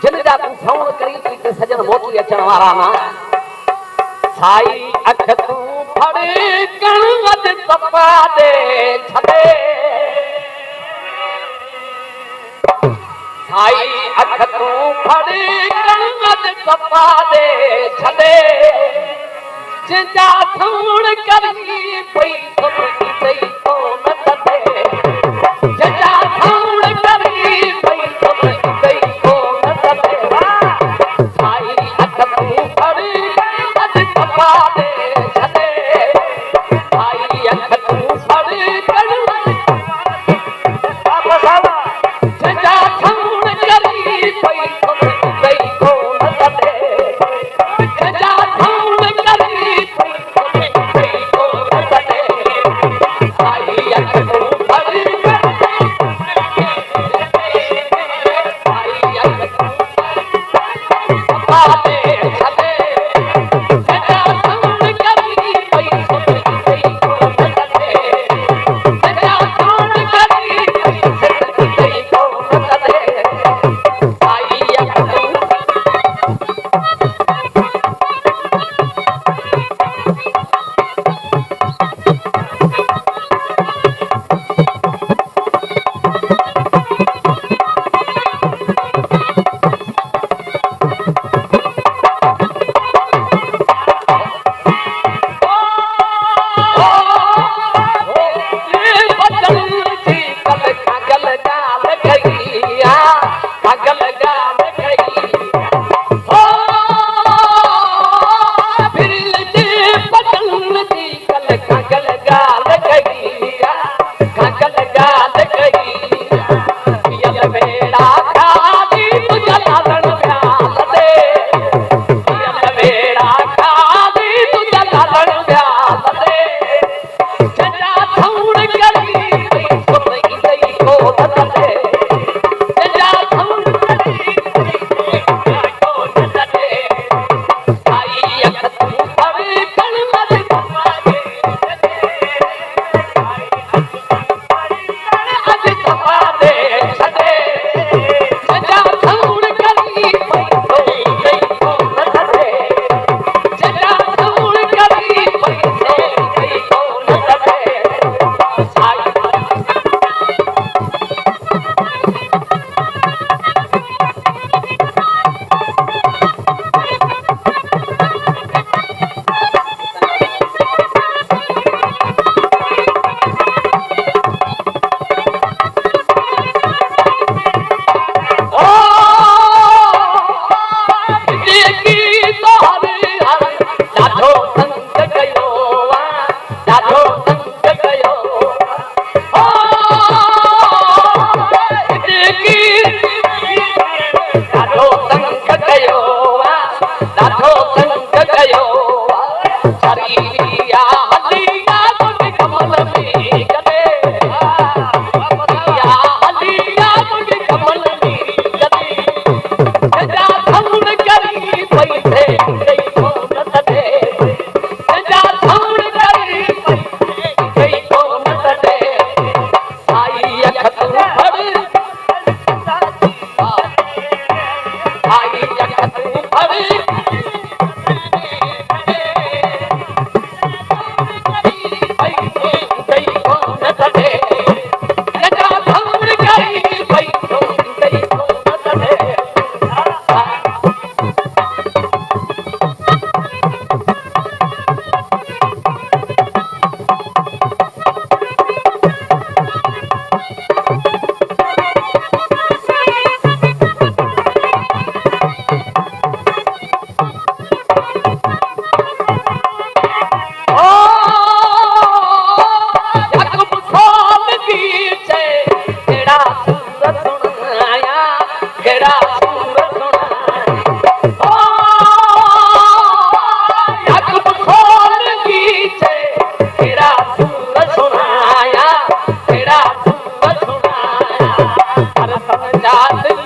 जिन जा तू सौण करी थी ते सजन मोती अचण वारा ना साई अख तू फड़े कण वध तपा दे छदे साई अख तू फड़े कण वध तपा दे छदे जिंदा सौण करी पई तो तई तो न तदे जिंदा सौण करी पई तो तई तो न तदे साई अख तू फड़े वध तपा दे छदे साई अख तू फड़े कण वध जिंदा सौण करी पई तो तई तो न तदे जिंदा सौण करी पई तो तई तो न तदे साई अख तू फड़े साई अख तू तपा दे छदे जिंदा सौण करी पई तो तई तो न तदे जिंदा सौण करी पई तो तई तो न तदे साई अख तू जात